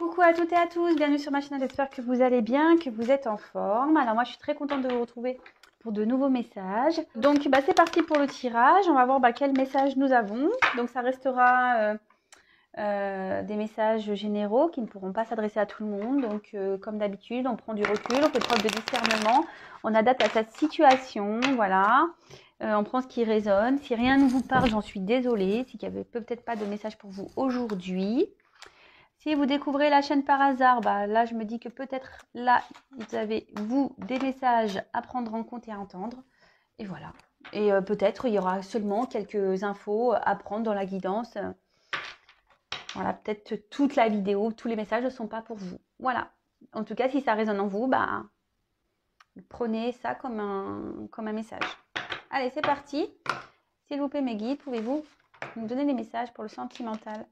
Coucou à toutes et à tous, bienvenue sur ma chaîne, j'espère que vous allez bien, que vous êtes en forme. Alors moi je suis très contente de vous retrouver pour de nouveaux messages. Donc c'est parti pour le tirage, on va voir quels messages nous avons. Donc ça restera des messages généraux qui ne pourront pas s'adresser à tout le monde. Donc comme d'habitude, on prend du recul, on fait preuve de discernement, on adapte à sa situation, voilà. On prend ce qui résonne. Si rien ne vous parle, j'en suis désolée, s'il n'y avait peut-être pas de message pour vous aujourd'hui. Si vous découvrez la chaîne par hasard, là je me dis que peut-être là vous avez des messages à prendre en compte et à entendre. Et voilà. Et peut-être il y aura seulement quelques infos à prendre dans la guidance. Voilà, peut-être toute la vidéo, tous les messages ne sont pas pour vous. Voilà. En tout cas, si ça résonne en vous, prenez ça comme un message. Allez, c'est parti. S'il vous plaît, mes guides, pouvez-vous nous donner des messages pour le sentimental?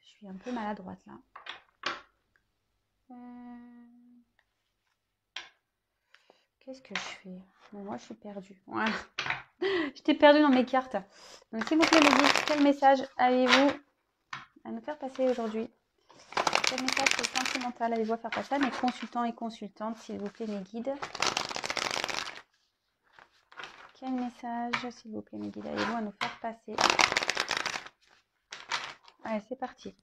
Je suis un peu maladroite là. Qu'est-ce que je fais? Bon, moi, je suis perdue. Voilà. J'étais perdue dans mes cartes. Donc, s'il vous plaît, me dites quel message avez-vous à nous faire passer aujourd'hui? Quel message sur le sentimental avez-vous à faire passer à mes consultants et consultantes, s'il vous plaît, mes guides? Quel message, s'il vous plaît, mes guides, avez-vous à nous faire passer? Allez, c'est parti.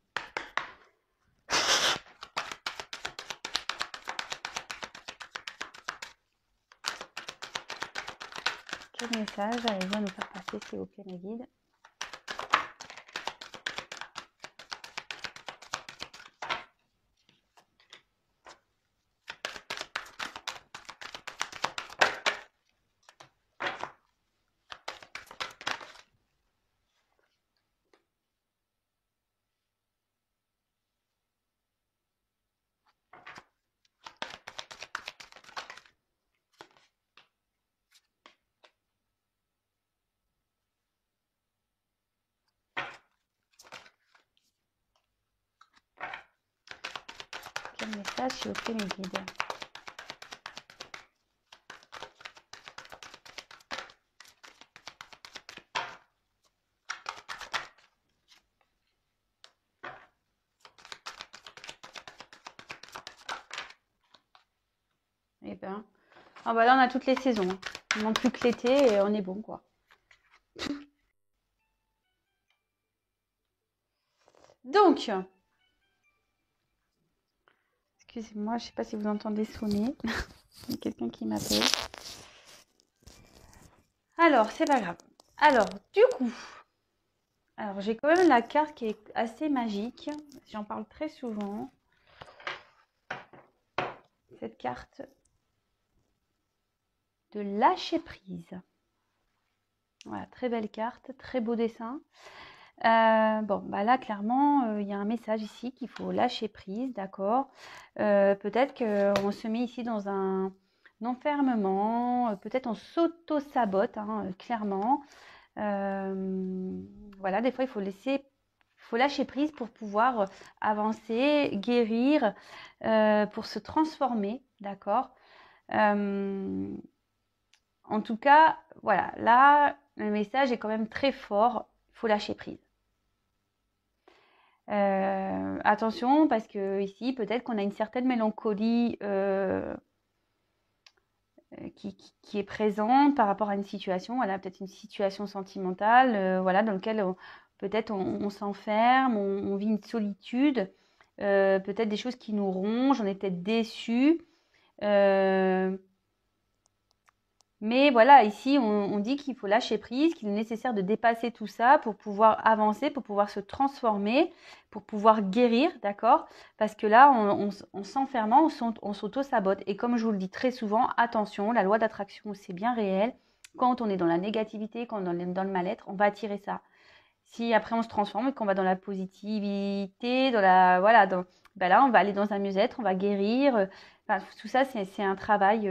Quel message avez-vous à nous faire passer, s'il vous plaît, mes guides? Quel message, s'il vous plaît, mes guides? Eh ben, là, on a toutes les saisons. Il ne manque plus que l'été et on est bon, quoi. Donc, excusez-moi, je ne sais pas si vous entendez sonner. Il y a quelqu'un qui m'appelle. Alors, c'est pas grave. Alors, du coup, j'ai quand même la carte qui est assez magique. J'en parle très souvent. Cette carte de lâcher prise. Voilà, très belle carte, très beau dessin. Là, clairement, il y a un message ici qu'il faut lâcher prise, d'accord. Peut-être qu'on se met ici dans un enfermement, peut-être on s'auto-sabote, clairement. Voilà, des fois, il faut lâcher prise pour pouvoir avancer, guérir, pour se transformer, d'accord. En tout cas, voilà, là, le message est quand même très fort, il faut lâcher prise. Attention, parce que ici, peut-être qu'on a une certaine mélancolie qui est présente par rapport à une situation. Voilà, peut-être une situation sentimentale, voilà, dans laquelle peut-être on s'enferme, on vit une solitude, peut-être des choses qui nous rongent, on est peut-être déçus. Mais voilà, ici, on dit qu'il faut lâcher prise, qu'il est nécessaire de dépasser tout ça pour pouvoir avancer, pour pouvoir se transformer, pour pouvoir guérir, d'accord? Parce que là, en s'enfermant, on s'auto-sabote. Et comme je vous le dis très souvent, attention, la loi d'attraction, c'est bien réel. Quand on est dans la négativité, quand on est dans le mal-être, on va attirer ça. Si après on se transforme et qu'on va dans la positivité, là, on va aller dans un mieux-être, on va guérir. Enfin, tout ça, c'est un travail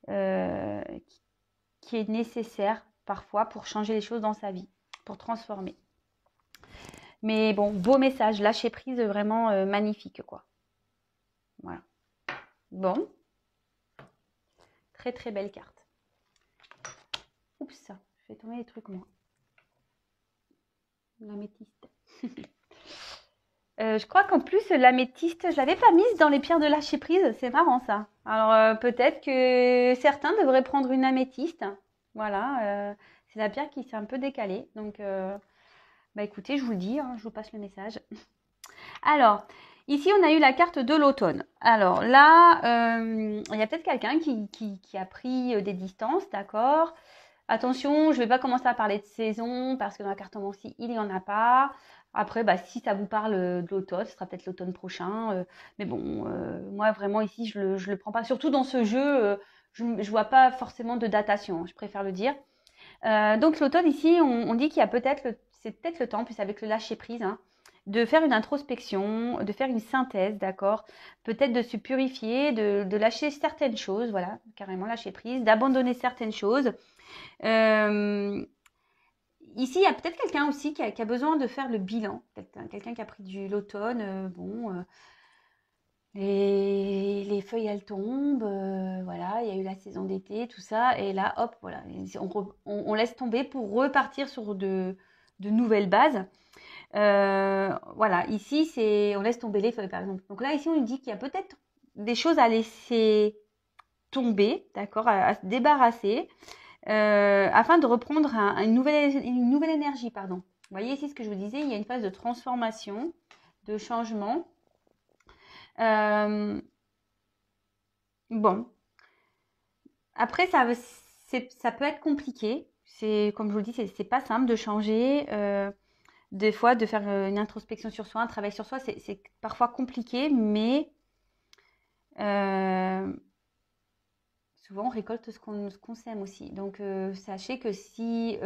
euh, qui est nécessaire parfois pour changer les choses dans sa vie, pour transformer. Mais bon, beau message, lâcher prise vraiment magnifique, quoi. Voilà. Bon. Très très belle carte. Oups, je fais tomber les trucs, moi. L'améthyste. Je crois qu'en plus, l'améthyste, je l'avais pas mise dans les pierres de lâcher prise. C'est marrant ça. Alors peut-être que certains devraient prendre une améthyste. Voilà, c'est la pierre qui s'est un peu décalée. Donc, bah écoutez, je vous le dis, hein, je vous passe le message. Alors, ici, on a eu la carte de l'automne. Alors là, il y a peut-être quelqu'un qui a pris des distances, d'accord? Attention, je ne vais pas commencer à parler de saison parce que dans la cartomancie, il n'y en a pas. Après, bah, si ça vous parle de l'automne, ce sera peut-être l'automne prochain. Mais bon, moi, vraiment, ici, je le prends pas. Surtout dans ce jeu, je ne vois pas forcément de datation, je préfère le dire. Donc l'automne, ici, on dit qu'il y a peut-être, c'est peut-être le temps, plus avec le lâcher-prise, hein, de faire une introspection, de faire une synthèse, d'accord? Peut-être de se purifier, de lâcher certaines choses, voilà, carrément lâcher prise, d'abandonner certaines choses. Ici, il y a peut-être quelqu'un aussi qui a besoin de faire le bilan. Quelqu'un qui a pris l'automne, bon, les feuilles elles tombent, voilà, il y a eu la saison d'été, tout ça, et là, hop, voilà, on laisse tomber pour repartir sur de nouvelles bases. Voilà, ici, on laisse tomber les feuilles, par exemple. Donc là, ici, on nous dit qu'il y a peut-être des choses à laisser tomber, d'accord, à se débarrasser, afin de reprendre une nouvelle énergie, pardon. Vous voyez ici ce que je vous disais, il y a une phase de transformation, de changement. Bon, après ça peut être compliqué. C'est comme je vous le dis, c'est pas simple de changer. Des fois, de faire une introspection sur soi, un travail sur soi, c'est parfois compliqué, mais souvent on récolte ce qu'on sème aussi. Donc sachez que si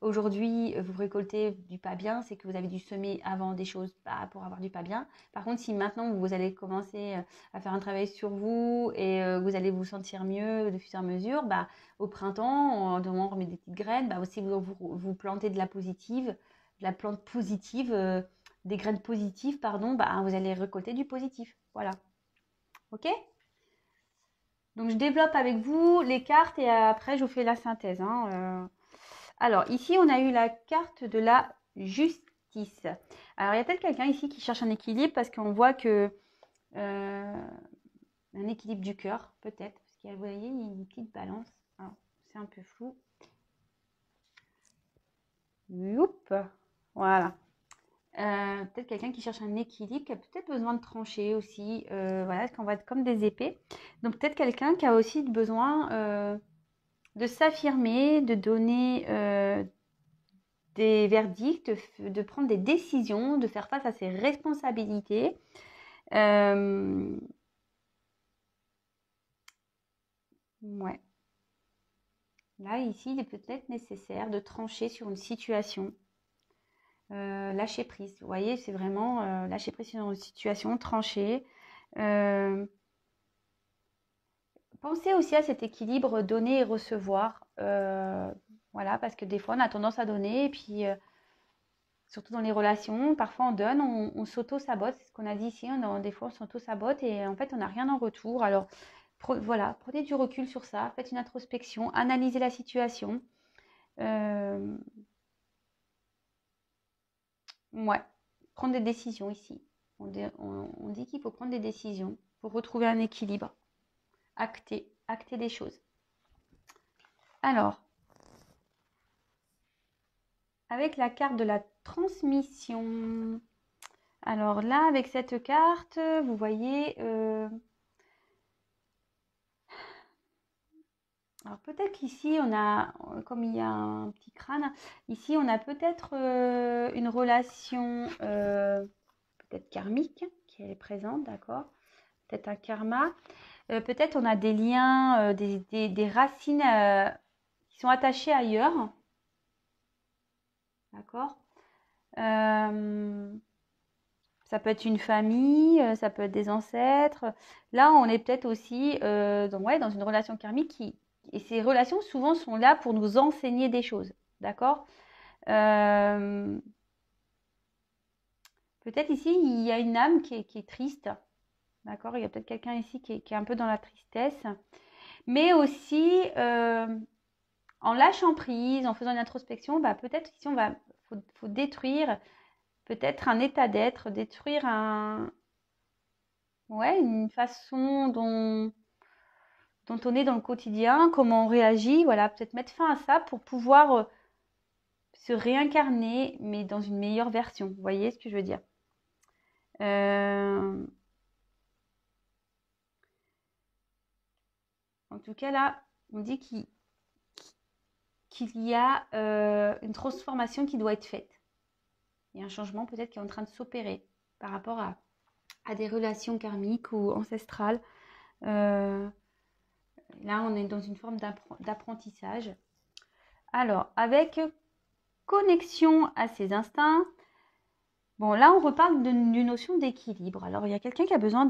aujourd'hui vous récoltez du pas bien, c'est que vous avez dû semer avant des choses pour avoir du pas bien. Par contre, si maintenant vous allez commencer à faire un travail sur vous et vous allez vous sentir mieux de fur et à mesure, bah, au printemps, on remet des petites graines, bah, aussi vous plantez de la plante positive, des graines positives, pardon, bah, vous allez récolter du positif. Voilà. Ok ? Donc, je développe avec vous les cartes et après, je vous fais la synthèse, hein. Alors, ici, on a eu la carte de la justice. Alors, il y a peut-être quelqu'un ici qui cherche un équilibre parce qu'on voit que un équilibre du cœur, peut-être. Parce qu'il y a, vous voyez, il y a une petite balance. Alors, c'est un peu flou. Youp, voilà. Peut-être quelqu'un qui cherche un équilibre, qui a peut-être besoin de trancher aussi. Voilà, parce qu'on va être comme des épées. Donc peut-être quelqu'un qui a aussi besoin de s'affirmer, de donner des verdicts, de prendre des décisions, de faire face à ses responsabilités. Ouais. Là, ici, il est peut-être nécessaire de trancher sur une situation. Lâcher prise. Vous voyez, c'est vraiment lâcher prise sur une situation, trancher. Pensez aussi à cet équilibre donner et recevoir. Voilà, parce que des fois, on a tendance à donner et puis, surtout dans les relations, parfois on donne, on s'auto-sabote. C'est ce qu'on a dit ici. Des fois, on s'auto-sabote et en fait, on n'a rien en retour. Alors, voilà, prenez du recul sur ça. Faites une introspection. Analysez la situation. Ouais, prendre des décisions ici. On dit qu'il faut prendre des décisions pour retrouver un équilibre. Acter des choses. Alors, avec la carte de la transmission. Alors là, avec cette carte, vous voyez... alors peut-être qu'ici, on a, comme il y a un petit crâne, ici, on a peut-être une relation peut-être karmique qui est présente, d'accord? Peut-être un karma. Peut-être on a des liens, des racines qui sont attachées ailleurs. D'accord? Ça peut être une famille, ça peut être des ancêtres. Là, on est peut-être aussi dans une relation karmique et ces relations souvent sont là pour nous enseigner des choses. D'accord? Peut-être ici, il y a une âme qui est triste. D'accord? Il y a peut-être quelqu'un ici qui est un peu dans la tristesse. Mais aussi, en lâchant prise, en faisant une introspection, bah, peut-être ici, faut détruire peut-être un état d'être, détruire une façon dont on est dans le quotidien, comment on réagit, voilà, peut-être mettre fin à ça pour pouvoir se réincarner, mais dans une meilleure version. Vous voyez ce que je veux dire? En tout cas, là, on dit qu'il y a une transformation qui doit être faite. Il y a un changement peut-être qui est en train de s'opérer par rapport à des relations karmiques ou ancestrales. Là, on est dans une forme d'apprentissage. Alors, avec connexion à ses instincts, bon, là, on reparle d'une notion d'équilibre. Alors, il y a quelqu'un qui a besoin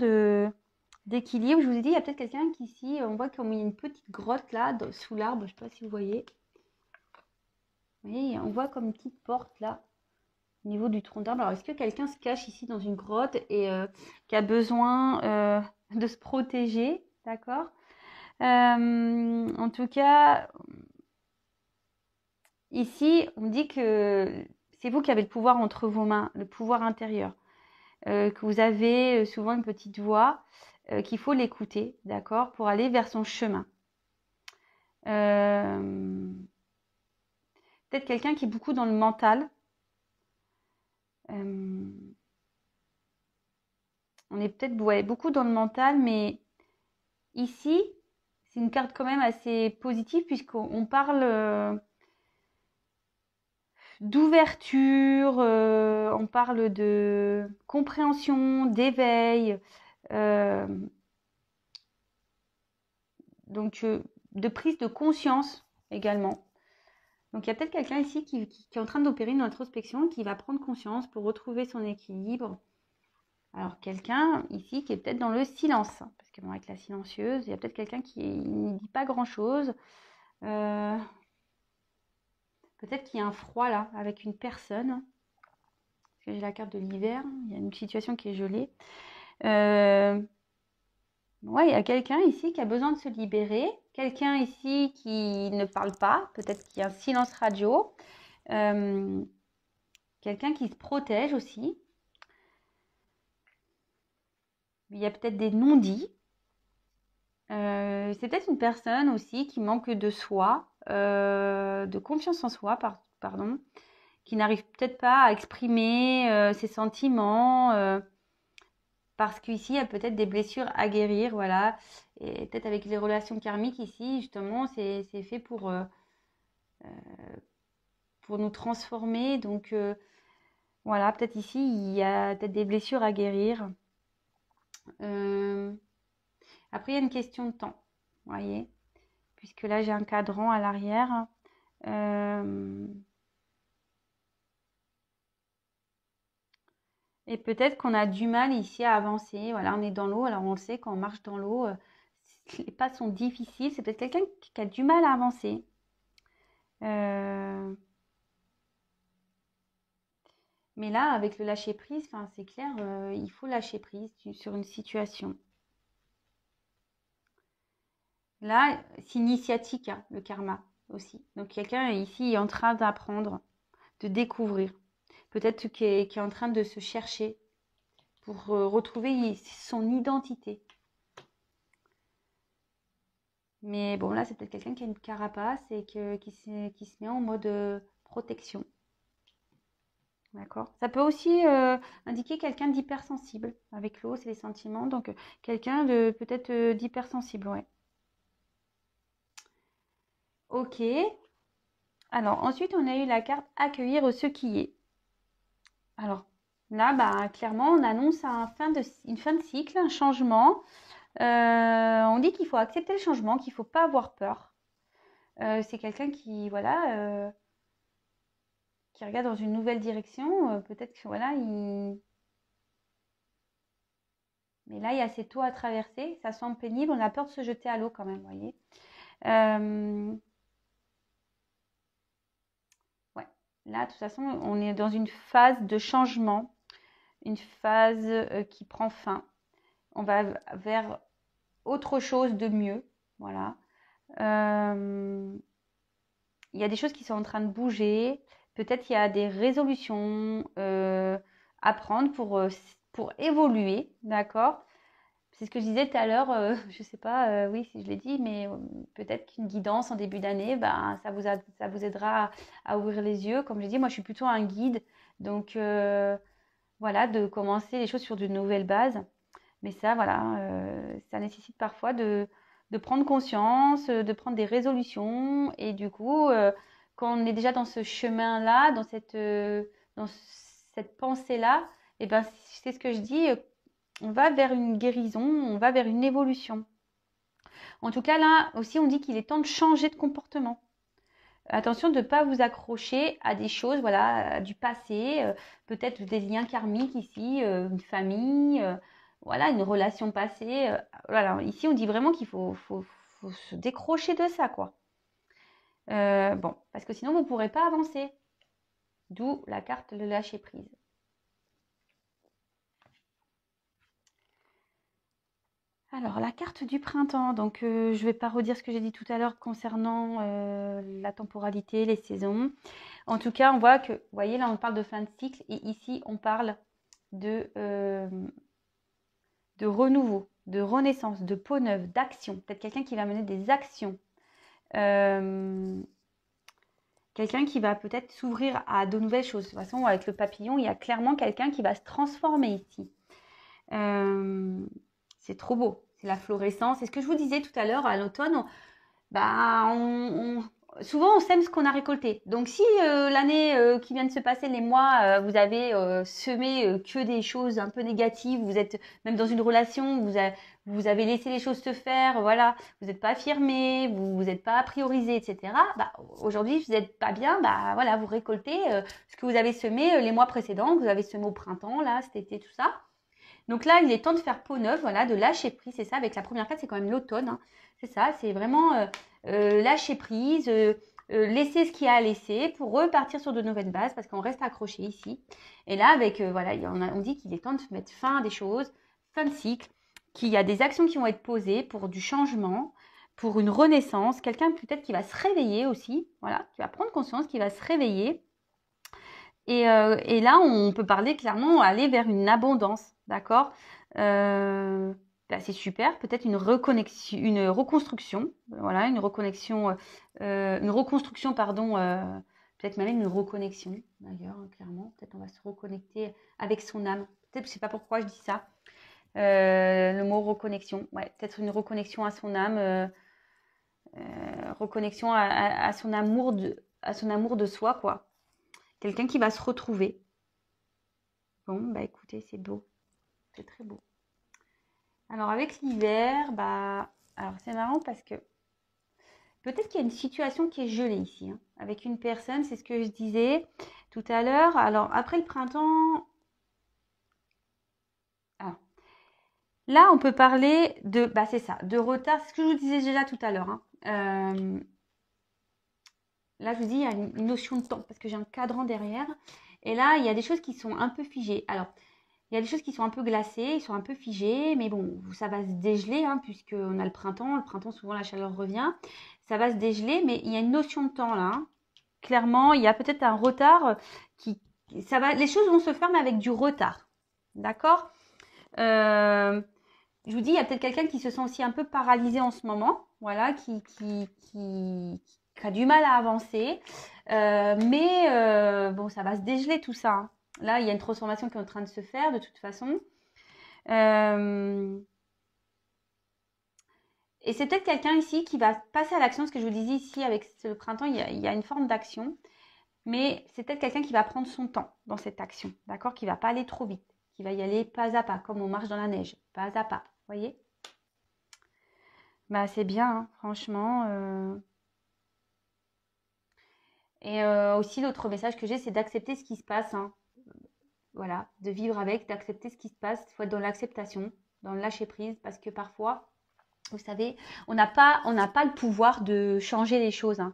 d'équilibre. Je vous ai dit, il y a peut-être quelqu'un qui, ici, on voit comme il y a une petite grotte là, sous l'arbre. Je ne sais pas si vous voyez. Vous voyez, on voit comme une petite porte là, au niveau du tronc d'arbre. Alors, est-ce que quelqu'un se cache ici dans une grotte et qui a besoin de se protéger? D'accord? En tout cas, ici, on dit que c'est vous qui avez le pouvoir entre vos mains, le pouvoir intérieur. Que vous avez souvent une petite voix, qu'il faut l'écouter, d'accord, pour aller vers son chemin. Peut-être quelqu'un qui est beaucoup dans le mental. On est peut-être beaucoup dans le mental, mais ici, c'est une carte quand même assez positive puisqu'on parle d'ouverture, on parle de compréhension, d'éveil, donc de prise de conscience également. Donc il y a peut-être quelqu'un ici qui est en train d'opérer une introspection, qui va prendre conscience pour retrouver son équilibre. Alors quelqu'un ici qui est peut-être dans le silence, parce que bon, avec la silencieuse, il y a peut-être quelqu'un qui ne dit pas grand-chose. Peut-être qu'il y a un froid là, avec une personne. Parce que j'ai la carte de l'hiver, il y a une situation qui est gelée. Ouais, il y a quelqu'un ici qui a besoin de se libérer. Quelqu'un ici qui ne parle pas. Peut-être qu'il y a un silence radio. Quelqu'un qui se protège aussi. Il y a peut-être des non-dits. C'est peut-être une personne aussi qui manque de soi, de confiance en soi, pardon, qui n'arrive peut-être pas à exprimer ses sentiments. Parce qu'ici, il y a peut-être des blessures à guérir, voilà. Et peut-être avec les relations karmiques ici, justement, c'est fait pour nous transformer. Donc, voilà, peut-être ici, il y a peut-être des blessures à guérir. Après, il y a une question de temps, vous voyez. Puisque là, j'ai un cadran à l'arrière. Et peut-être qu'on a du mal ici à avancer. Voilà, on est dans l'eau. Alors, on le sait, quand on marche dans l'eau, les pas sont difficiles. C'est peut-être quelqu'un qui a du mal à avancer. Mais là, avec le lâcher-prise, c'est clair, il faut lâcher prise sur une situation. Là, c'est initiatique, hein, le karma aussi. Donc, quelqu'un ici est en train d'apprendre, de découvrir. Peut-être qui est en train de se chercher pour retrouver son identité. Mais bon, là, c'est peut-être quelqu'un qui a une carapace et qui se met en mode protection. D'accord. Ça peut aussi indiquer quelqu'un d'hypersensible. Avec l'eau, c'est les sentiments. Donc, quelqu'un de peut-être d'hypersensible, ouais. Ok. Alors, ensuite, on a eu la carte accueillir ce qui est. Alors, là, bah, clairement, on annonce une fin de cycle, un changement. On dit qu'il faut accepter le changement, qu'il ne faut pas avoir peur. C'est quelqu'un qui, voilà, qui regarde dans une nouvelle direction. Peut-être que, voilà, mais là, il y a cette eau à traverser. Ça semble pénible. On a peur de se jeter à l'eau quand même, vous voyez. Ouais. Là, de toute façon, on est dans une phase de changement, une phase qui prend fin. On va vers autre chose de mieux. Voilà. Il y a des choses qui sont en train de bouger. peut-être qu'il y a des résolutions à prendre pour évoluer, d'accord? C'est ce que je disais tout à l'heure, je ne sais pas, oui, si je l'ai dit, mais peut-être qu'une guidance en début d'année, ben, ça vous aidera à ouvrir les yeux. Comme je dis, moi, je suis plutôt un guide, donc voilà, de commencer les choses sur de nouvelles bases. Mais ça, voilà, ça nécessite parfois de prendre conscience, de prendre des résolutions. Et du coup, quand on est déjà dans ce chemin-là, dans cette pensée-là, et ben, c'est ce que je dis, on va vers une guérison, on va vers une évolution. En tout cas, là aussi, on dit qu'il est temps de changer de comportement. Attention de ne pas vous accrocher à des choses, voilà, du passé, peut-être des liens karmiques ici, une famille, voilà, une relation passée. Voilà. Ici, on dit vraiment qu'il faut se décrocher de ça, quoi. Bon, parce que sinon, vous ne pourrez pas avancer. D'où la carte de lâcher prise. Alors, la carte du printemps, donc je ne vais pas redire ce que j'ai dit tout à l'heure concernant la temporalité, les saisons. En tout cas, on voit que, vous voyez, là, on parle de fin de cycle et ici, on parle de renouveau, de renaissance, de peau neuve, d'action. Peut-être quelqu'un qui va mener des actions. Quelqu'un qui va peut-être s'ouvrir à de nouvelles choses. De toute façon, avec le papillon, il y a clairement quelqu'un qui va se transformer ici. C'est trop beau. C'est la florescence. C'est ce que je vous disais tout à l'heure, à l'automne, souvent on sème ce qu'on a récolté. Donc si l'année qui vient de se passer, les mois, vous avez semé que des choses un peu négatives, vous êtes même dans une relation, vous avez laissé les choses se faire, voilà, vous n'êtes pas affirmé, vous n'êtes pas priorisé, etc. Bah, aujourd'hui, vous n'êtes pas bien, bah voilà, vous récoltez ce que vous avez semé les mois précédents, que vous avez semé au printemps, là, cet été, tout ça. Donc là, il est temps de faire peau neuve, voilà, de lâcher prise, c'est ça. Avec la première carte, c'est quand même l'automne, hein. C'est ça, c'est vraiment lâcher prise, laisser ce qu'il y a à laisser pour repartir sur de nouvelles bases parce qu'on reste accroché ici. Et là, avec, voilà, on dit qu'il est temps de mettre fin à des choses, fin de cycle, qu'il y a des actions qui vont être posées pour du changement, pour une renaissance, quelqu'un peut-être qui va se réveiller aussi, voilà, qui va prendre conscience, qui va se réveiller. Et là, on peut parler clairement, aller vers une abondance, d'accord? Bah, c'est super, peut-être une reconnexion, une reconstruction, voilà, une reconstruction, pardon, peut-être même une reconnexion, d'ailleurs, hein, clairement. Peut-être on va se reconnecter avec son âme. Peut-être, je ne sais pas pourquoi je dis ça. Le mot reconnexion, ouais, peut-être une reconnexion à son âme, reconnexion à son amour de soi, quoi. Quelqu'un qui va se retrouver. Bon, bah écoutez, c'est beau. C'est très beau. Alors avec l'hiver, bah, alors c'est marrant parce que peut-être qu'il y a une situation qui est gelée ici, hein, avec une personne, c'est ce que je disais tout à l'heure. Alors après le printemps, là on peut parler de, bah c'est ça, de retard, c'est ce que je vous disais déjà tout à l'heure, hein. Là je vous dis, il y a une notion de temps parce que j'ai un cadran derrière. Et là, il y a des choses qui sont un peu figées. Alors, il y a des choses qui sont un peu glacées, ils sont un peu figés, mais bon, ça va se dégeler, hein, puisqu'on a le printemps. Le printemps, souvent, la chaleur revient. Ça va se dégeler, mais il y a une notion de temps là, hein. Clairement, il y a peut-être un retard les choses vont se faire, mais avec du retard. D'accord? Je vous dis, il y a peut-être quelqu'un qui se sent aussi un peu paralysé en ce moment, voilà, qui a du mal à avancer. Mais bon, ça va se dégeler tout ça, hein. Là, il y a une transformation qui est en train de se faire de toute façon. Et c'est peut-être quelqu'un ici qui va passer à l'action. Ce que je vous disais ici avec le printemps, il y a une forme d'action. Mais c'est peut-être quelqu'un qui va prendre son temps dans cette action, d'accord? Qui ne va pas aller trop vite, qui va y aller pas à pas, comme on marche dans la neige, pas à pas, vous voyez? Bah, c'est bien, hein, franchement. Et aussi, l'autre message que j'ai, c'est d'accepter ce qui se passe, hein. Voilà, de vivre avec, d'accepter ce qui se passe. Il faut être dans l'acceptation, dans le lâcher prise, parce que parfois, vous savez, on n'a pas le pouvoir de changer les choses, hein.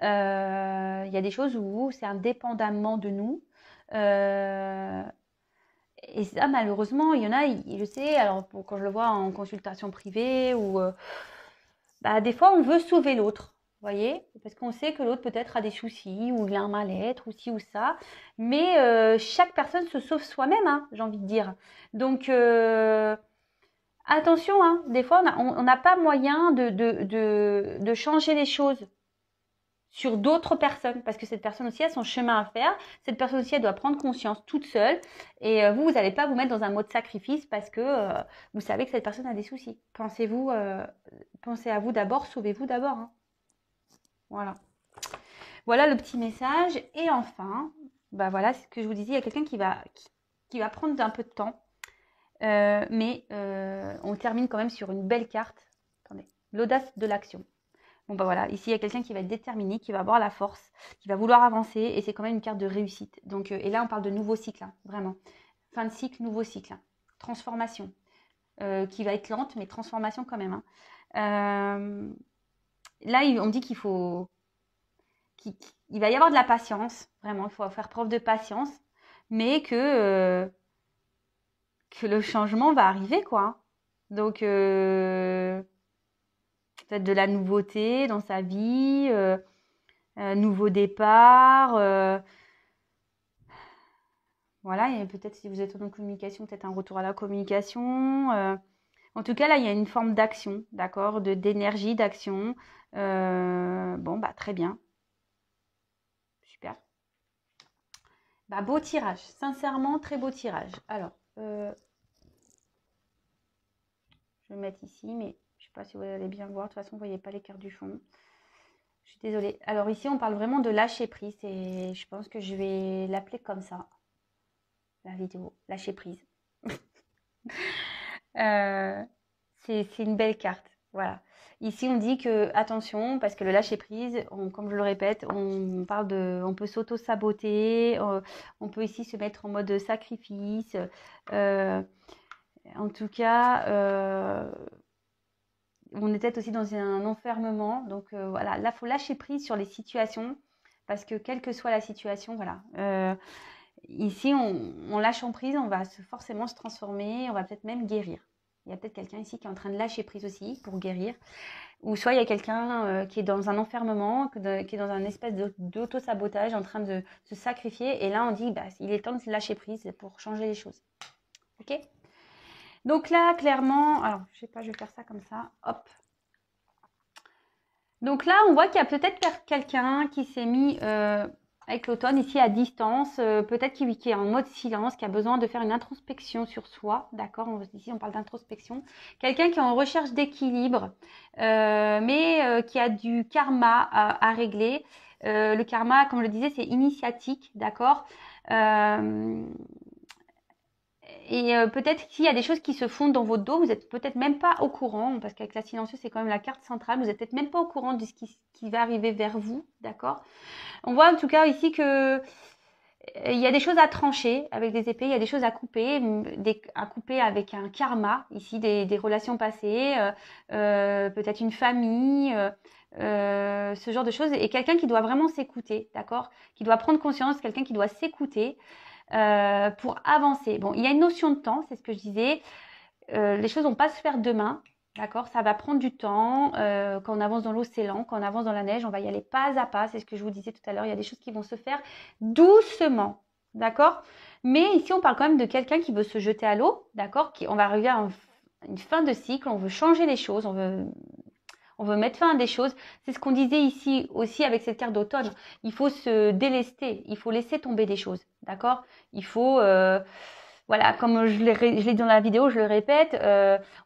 Il y a des choses où c'est indépendamment de nous. Et ça, malheureusement, il y en a, je sais, alors quand je le vois en consultation privée, ou bah, des fois, on veut sauver l'autre. voyez, parce qu'on sait que l'autre peut-être a des soucis, ou il a un mal-être, ou ci ou ça, mais chaque personne se sauve soi-même, hein, j'ai envie de dire. Donc, attention, hein, des fois, on n'a pas moyen de changer les choses sur d'autres personnes, parce que cette personne aussi a son chemin à faire. Cette personne aussi, elle doit prendre conscience toute seule. Et vous n'allez pas vous mettre dans un mode sacrifice parce que vous savez que cette personne a des soucis. Pensez à vous d'abord, sauvez-vous d'abord, hein. Voilà. Voilà le petit message. Et enfin, bah voilà ce que je vous disais, il y a quelqu'un qui va prendre un peu de temps. Mais on termine quand même sur une belle carte. Attendez, l'audace de l'action. Bon bah voilà, ici il y a quelqu'un qui va être déterminé, qui va avoir la force, qui va vouloir avancer et c'est quand même une carte de réussite. Donc et là on parle de nouveau cycle, hein, vraiment. Fin de cycle, nouveau cycle. Hein. Transformation qui va être lente mais transformation quand même. Hein. Là on dit qu'il faut, qu'il va y avoir de la patience, vraiment, il faut faire preuve de patience, mais que le changement va arriver quoi. Donc peut-être de la nouveauté dans sa vie. Nouveau départ. Voilà, et peut-être si vous êtes en communication, peut-être un retour à la communication. En tout cas, là, il y a une forme d'action, d'accord, d'énergie, d'action. Bon, bah très bien. Super. Bah, beau tirage. Sincèrement, très beau tirage. Alors, je vais mettre ici, mais je ne sais pas si vous allez bien voir. De toute façon, vous ne voyez pas les cartes du fond. Je suis désolée. Alors ici, on parle vraiment de lâcher prise et je pense que je vais l'appeler comme ça. La vidéo, lâcher prise. C'est une belle carte. Voilà. Ici, on dit que attention, parce que le lâcher prise, comme je le répète, on parle on peut s'auto-saboter, on peut ici se mettre en mode sacrifice. En tout cas, on est peut-être aussi dans un enfermement. Donc voilà, là, il faut lâcher prise sur les situations, parce que quelle que soit la situation, voilà. Ici, on lâche en prise, on va forcément se transformer, on va peut-être même guérir. Il y a peut-être quelqu'un ici qui est en train de lâcher prise aussi pour guérir. Ou soit il y a quelqu'un qui est dans un enfermement, qui est dans un espèce d'auto-sabotage, en train de se sacrifier. Et là, on dit, bah, il est temps de lâcher prise pour changer les choses. Ok? Donc là, clairement, alors, je sais pas, je vais faire ça comme ça. Hop. Donc là, on voit qu'il y a peut-être quelqu'un qui s'est mis avec l'automne ici à distance, peut-être qui est en mode silence, qui a besoin de faire une introspection sur soi, d'accord? Ici, on parle d'introspection. Quelqu'un qui est en recherche d'équilibre, mais qui a du karma à régler. Le karma, comme je le disais, c'est initiatique, d'accord? Et peut-être qu'il y a des choses qui se font dans votre dos, vous n'êtes peut-être même pas au courant, parce qu'avec la silencieuse, c'est quand même la carte centrale, vous n'êtes peut-être même pas au courant de ce qui va arriver vers vous, d'accord? On voit en tout cas ici que il y a des choses à trancher avec des épées, il y a des choses à couper avec un karma, ici des relations passées, peut-être une famille, ce genre de choses, et quelqu'un qui doit vraiment s'écouter, d'accord? Qui doit prendre conscience, quelqu'un qui doit s'écouter pour avancer. Bon, il y a une notion de temps, c'est ce que je disais. Les choses vont pas se faire demain, d'accord? Ça va prendre du temps. Quand on avance dans l'eau, c'est lent. Quand on avance dans la neige, on va y aller pas à pas. C'est ce que je vous disais tout à l'heure. Il y a des choses qui vont se faire doucement, d'accord? Mais ici, on parle quand même de quelqu'un qui veut se jeter à l'eau, d'accord? On va arriver à une fin de cycle. On veut changer les choses. On veut mettre fin à des choses. C'est ce qu'on disait ici aussi avec cette carte d'automne. Il faut se délester. Il faut laisser tomber des choses, d'accord? Il faut voilà, comme je l'ai dit dans la vidéo, je le répète,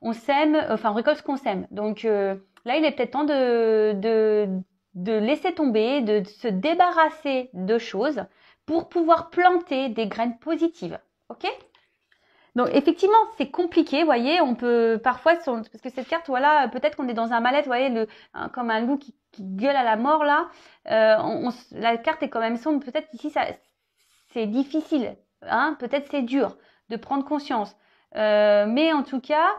on sème, enfin on récolte ce qu'on sème. Donc là, il est peut-être temps de laisser tomber, de se débarrasser de choses pour pouvoir planter des graines positives. Ok? Donc effectivement, c'est compliqué, vous voyez, on peut parfois, parce que cette carte, voilà, peut-être qu'on est dans un mal-être, vous voyez, comme un loup qui gueule à la mort là, la carte est quand même sombre, peut-être ici, c'est difficile, hein, peut-être c'est dur de prendre conscience. Mais en tout cas,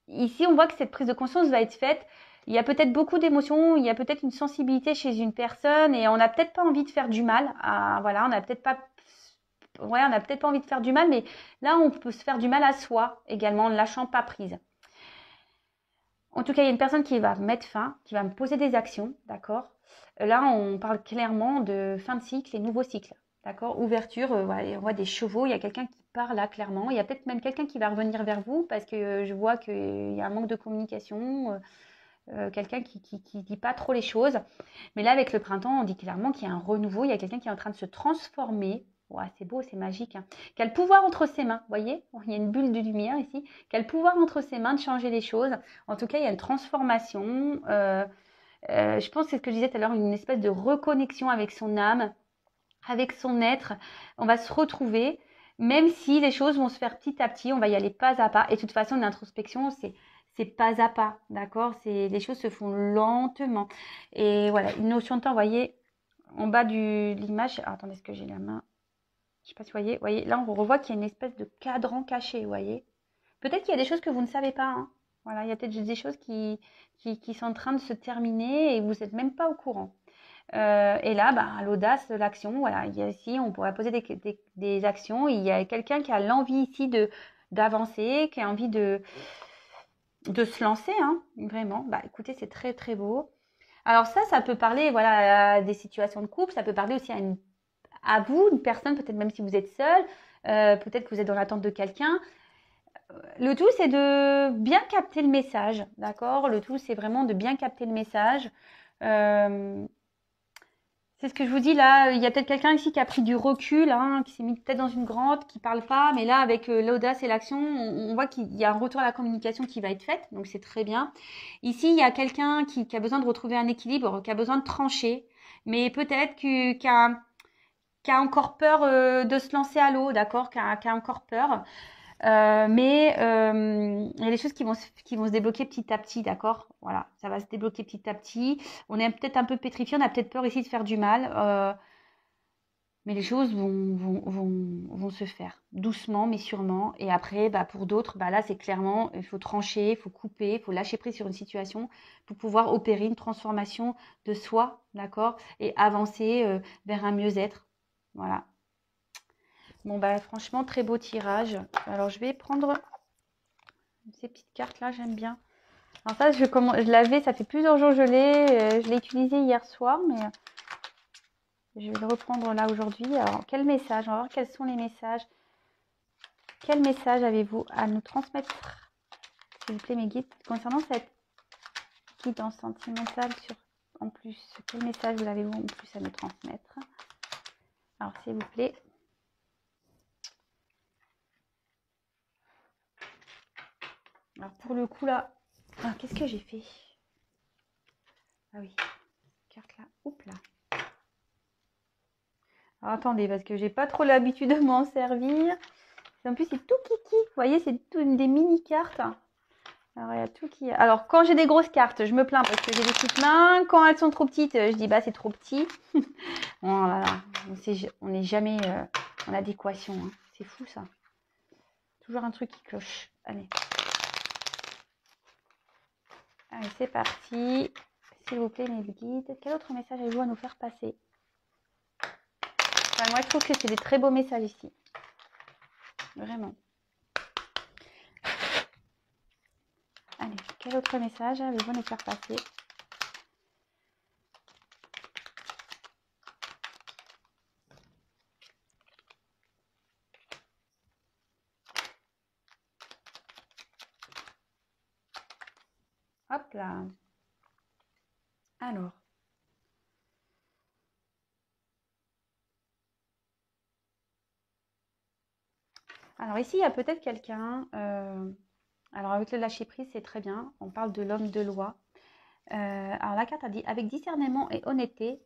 ici, on voit que cette prise de conscience va être faite. Il y a peut-être beaucoup d'émotions, il y a peut-être une sensibilité chez une personne et on n'a peut-être pas envie de faire du mal. Voilà, on n'a peut-être pas, ouais, on n'a peut-être pas envie de faire du mal, mais là, on peut se faire du mal à soi également en ne lâchant pas prise. En tout cas, il y a une personne qui va mettre fin, qui va me poser des actions, d'accord? Là, on parle clairement de fin de cycle et nouveau cycle, d'accord? Ouverture, voilà, on voit des chevaux, il y a quelqu'un qui part là, clairement. Il y a peut-être même quelqu'un qui va revenir vers vous parce que je vois qu'il y a un manque de communication, quelqu'un qui dit pas trop les choses. Mais là, avec le printemps, on dit clairement qu'il y a un renouveau, il y a quelqu'un qui est en train de se transformer. Ouais, c'est beau, c'est magique, hein. Qui a le pouvoir entre ses mains, vous voyez? Il y a une bulle de lumière ici. Qui a le pouvoir entre ses mains de changer les choses. En tout cas, il y a une transformation. Je pense que c'est ce que je disais tout à l'heure, une espèce de reconnexion avec son âme, avec son être. On va se retrouver, même si les choses vont se faire petit à petit, on va y aller pas à pas. Et de toute façon, une introspection, c'est pas à pas, d'accord? Les choses se font lentement. Et voilà, une notion de temps, vous voyez, en bas de l'image. Attendez, est-ce que j'ai la main? Je sais pas si vous voyez, là on revoit qu'il y a une espèce de cadran caché, vous voyez. Peut-être qu'il y a des choses que vous ne savez pas, hein. Voilà, il y a peut-être juste des choses qui sont en train de se terminer et vous n'êtes même pas au courant. Et là, bah, l'audace, l'action, voilà, il y a ici, on pourrait poser des actions. Il y a quelqu'un qui a l'envie ici d'avancer, qui a envie de se lancer, hein, vraiment. Bah, écoutez, c'est très très beau. Alors ça peut parler, voilà, à des situations de couple, ça peut parler aussi à vous, une personne, peut-être même si vous êtes seul, peut-être que vous êtes dans l'attente de quelqu'un. Le tout, c'est de bien capter le message, d'accord? Le tout, c'est vraiment de bien capter le message. Euh, c'est ce que je vous dis là. Il y a peut-être quelqu'un ici qui a pris du recul, hein, qui s'est mis peut-être dans une grotte, qui parle pas, mais là, avec l'audace et l'action, on voit qu'il y a un retour à la communication qui va être faite, donc c'est très bien. Ici, il y a quelqu'un qui a besoin de retrouver un équilibre, qui a besoin de trancher, mais peut-être qui a encore peur de se lancer à l'eau, d'accord? Qui a encore peur. Mais il y a des choses qui vont se débloquer petit à petit, d'accord? Voilà, ça va se débloquer petit à petit. On est peut-être un peu pétrifié, on a peut-être peur ici de faire du mal, mais les choses vont se faire doucement, mais sûrement. Et après, bah, pour d'autres, bah, là, c'est clairement, il faut trancher, il faut couper, il faut lâcher prise sur une situation pour pouvoir opérer une transformation de soi, d'accord? Et avancer vers un mieux-être. Voilà. Bon, bah, franchement, très beau tirage. Alors, je vais prendre ces petites cartes-là, j'aime bien. Alors ça, je l'avais, ça fait plusieurs jours que je l'ai utilisé hier soir, mais je vais le reprendre là aujourd'hui. Alors, quel message? On va voir quels sont les messages. Quel message avez-vous à nous transmettre, s'il vous plaît, mes guides, concernant cette guidance sentimentale en plus? Quel message vous avez-vous en plus à nous transmettre? Alors, s'il vous plaît. Alors, pour le coup, là, qu'est-ce que j'ai fait? Ah oui, carte là, oups là. Alors, attendez, parce que j'ai pas trop l'habitude de m'en servir. En plus, c'est tout kiki. Vous voyez, c'est des mini cartes. Alors, il y a tout qui. Alors, quand j'ai des grosses cartes, je me plains parce que j'ai des petites mains. Quand elles sont trop petites, je dis bah c'est trop petit. Oh là là, on n'est jamais en adéquation, hein. C'est fou ça. Toujours un truc qui cloche. Allez. Allez, c'est parti. S'il vous plaît, mes guides. Quel autre message avez-vous à nous faire passer? Enfin, moi, je trouve que c'est des très beaux messages ici. Vraiment. Allez, quel autre message avez-vous à nous faire passer? Hop là. Alors. Alors ici, il y a peut-être quelqu'un. Alors avec le lâcher prise, c'est très bien. On parle de l'homme de loi. Alors la carte a dit, avec discernement et honnêteté,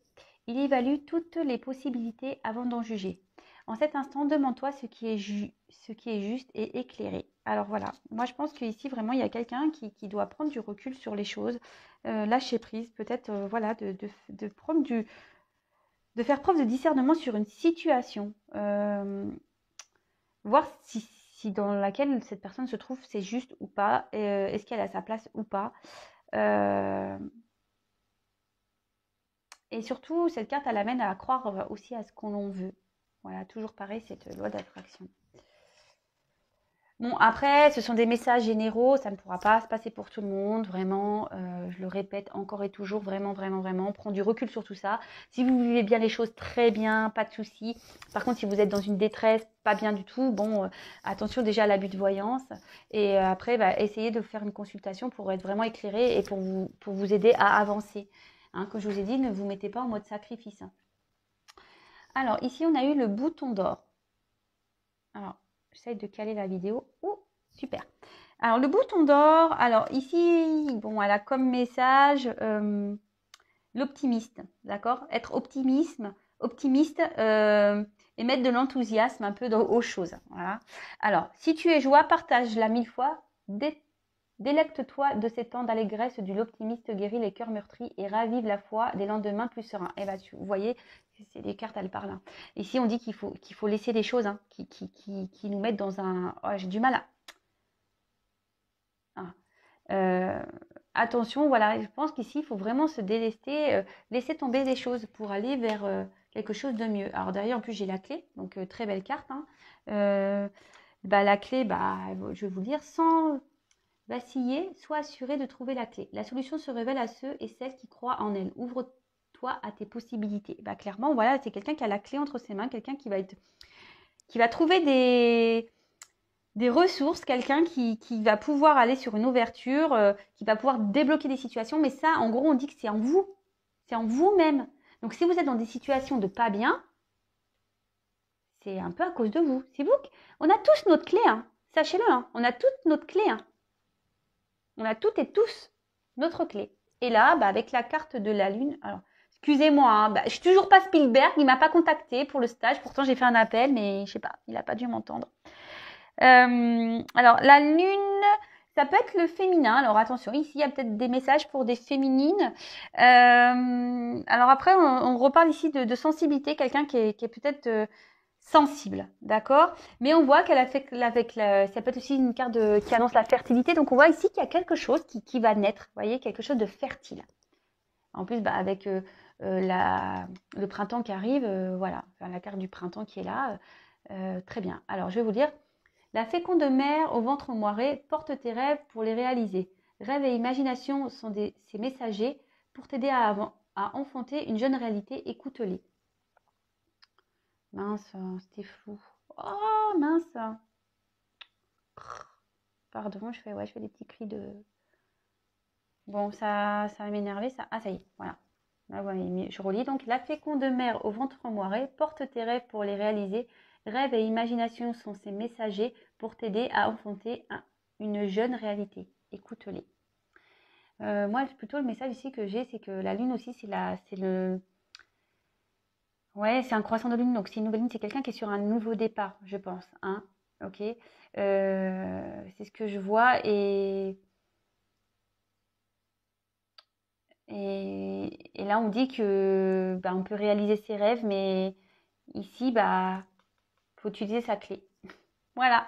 il évalue toutes les possibilités avant d'en juger. En cet instant, demande-toi ce qui est juste et éclairé. Alors voilà, moi je pense qu'ici vraiment il y a quelqu'un qui doit prendre du recul sur les choses, lâcher prise, peut-être voilà, de prendre de faire preuve de discernement sur une situation, voir si dans laquelle cette personne se trouve c'est juste ou pas, est-ce qu'elle a sa place ou pas. Et surtout, cette carte, elle amène à croire aussi à ce qu'on l'on veut. Voilà, toujours pareil, cette loi d'attraction. Bon, après, ce sont des messages généraux, ça ne pourra pas se passer pour tout le monde, vraiment, je le répète encore et toujours, vraiment, vraiment, vraiment, prends du recul sur tout ça. Si vous vivez bien les choses, très bien, pas de souci. Par contre, si vous êtes dans une détresse, pas bien du tout, bon, attention déjà à l'abus de voyance. Et après, bah, essayez de faire une consultation pour être vraiment éclairé et pour vous aider à avancer. Hein, comme je vous ai dit, ne vous mettez pas en mode sacrifice. Alors, ici, on a eu le bouton d'or. Alors, j'essaye de caler la vidéo. Oh, super. Alors, le bouton d'or, alors ici, bon, elle a comme message l'optimiste, d'accord? Être optimiste et mettre de l'enthousiasme un peu aux choses. Voilà. Alors, si tu es joie, partage-la 1000 fois. Délecte-toi de ces temps d'allégresse du l'optimiste guérit les cœurs meurtris et ravive la foi des lendemains plus sereins. Et bah, vous voyez, c'est les cartes, elles parlent. Hein. Ici, on dit qu'il faut laisser les choses hein, qui nous mettent dans un... Oh, j'ai du mal à... Ah. Attention, voilà, je pense qu'ici, il faut vraiment se délester, laisser tomber des choses pour aller vers quelque chose de mieux. Alors derrière, en plus, j'ai la clé, donc très belle carte. Hein. Bah, la clé, bah, je vais vous dire, sans vaciller, sois assuré de trouver la clé. La solution se révèle à ceux et celles qui croient en elle. Ouvre-toi à tes possibilités. Bah, clairement, voilà, c'est quelqu'un qui a la clé entre ses mains, quelqu'un qui va trouver des ressources, quelqu'un qui va pouvoir aller sur une ouverture, qui va pouvoir débloquer des situations. Mais ça, en gros, on dit que c'est en vous. C'est en vous-même. Donc, si vous êtes dans des situations de pas bien, c'est un peu à cause de vous. C'est vous. On a tous notre clé. Hein. Sachez-le. Hein. On a toutes notre clé. Hein. On a toutes et tous notre clé. Et là, bah, avec la carte de la lune, alors, excusez-moi, hein, bah, je suis toujours pas Spielberg, il m'a pas contacté pour le stage. Pourtant, j'ai fait un appel, mais je sais pas, il n'a pas dû m'entendre. Alors, la lune, ça peut être le féminin. Alors, attention, ici, il y a peut-être des messages pour des féminines. Alors après, on reparle ici de sensibilité, quelqu'un qui est peut-être sensible, d'accord? Mais on voit qu'elle a fait ça peut être aussi une carte qui annonce la fertilité. Donc, on voit ici qu'il y a quelque chose qui va naître. Vous voyez, quelque chose de fertile. En plus, bah, avec le printemps qui arrive, voilà, enfin, la carte du printemps qui est là, très bien. Alors, je vais vous dire, la féconde mère au ventre moiré porte tes rêves pour les réaliser. Rêves et imagination sont ces messagers pour t'aider à enfanter une jeune réalité. Écoute-les. Mince, c'était flou. Oh, mince. Pardon, je fais des petits cris de... Bon, ça va m'énerver, ça. Ah, ça y est, voilà. Là, ouais, je relis donc. La féconde mère au ventre moiré porte tes rêves pour les réaliser. Rêves et imagination sont ces messagers pour t'aider à enfanter une jeune réalité. Écoute-les. Moi, plutôt le message ici que j'ai, c'est que la lune aussi, ouais, c'est un croissant de lune, donc c'est une nouvelle lune, c'est quelqu'un qui est sur un nouveau départ, je pense. Hein, ok. C'est ce que je vois et là on dit que bah, on peut réaliser ses rêves, mais ici, bah, faut utiliser sa clé. Voilà.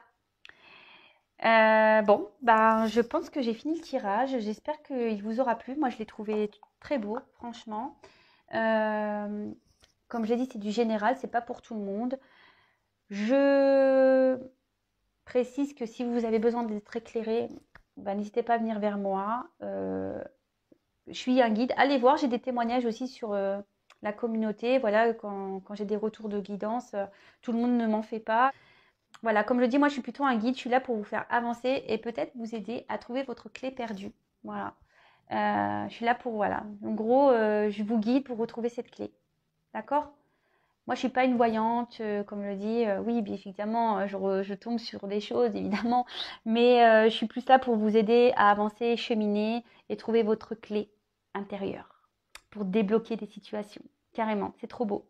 Bon, bah, je pense que j'ai fini le tirage. J'espère qu'il vous aura plu. Moi, je l'ai trouvé très beau, franchement. Comme je l'ai dit, c'est du général, c'est pas pour tout le monde. Je précise que si vous avez besoin d'être éclairé, bah, n'hésitez pas à venir vers moi. Je suis un guide. Allez voir, j'ai des témoignages aussi sur la communauté. Voilà, quand j'ai des retours de guidance, tout le monde ne m'en fait pas. Voilà, comme je dis, moi je suis plutôt un guide. Je suis là pour vous faire avancer et peut-être vous aider à trouver votre clé perdue. Voilà. Je suis là pour, voilà. En gros, je vous guide pour retrouver cette clé. D'accord? Moi, je suis pas une voyante, comme le dit. Oui, bien évidemment, je tombe sur des choses, évidemment. Mais je suis plus là pour vous aider à avancer, cheminer et trouver votre clé intérieure pour débloquer des situations. Carrément, c'est trop beau.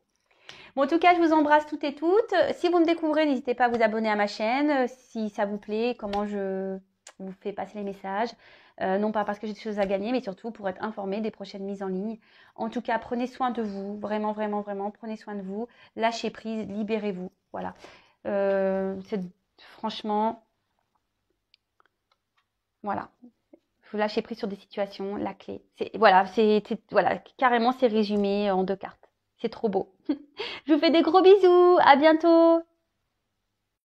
Bon, en tout cas, je vous embrasse toutes et toutes. Si vous me découvrez, n'hésitez pas à vous abonner à ma chaîne. Si ça vous plaît, comment je vous fais passer les messages. Non pas parce que j'ai des choses à gagner, mais surtout pour être informé des prochaines mises en ligne. En tout cas, prenez soin de vous. Vraiment, vraiment, vraiment, prenez soin de vous. Lâchez prise, libérez-vous. Voilà. Franchement, voilà. Vous lâchez prise sur des situations, la clé. Voilà, carrément, c'est résumé en 2 cartes. C'est trop beau. Je vous fais des gros bisous. À bientôt.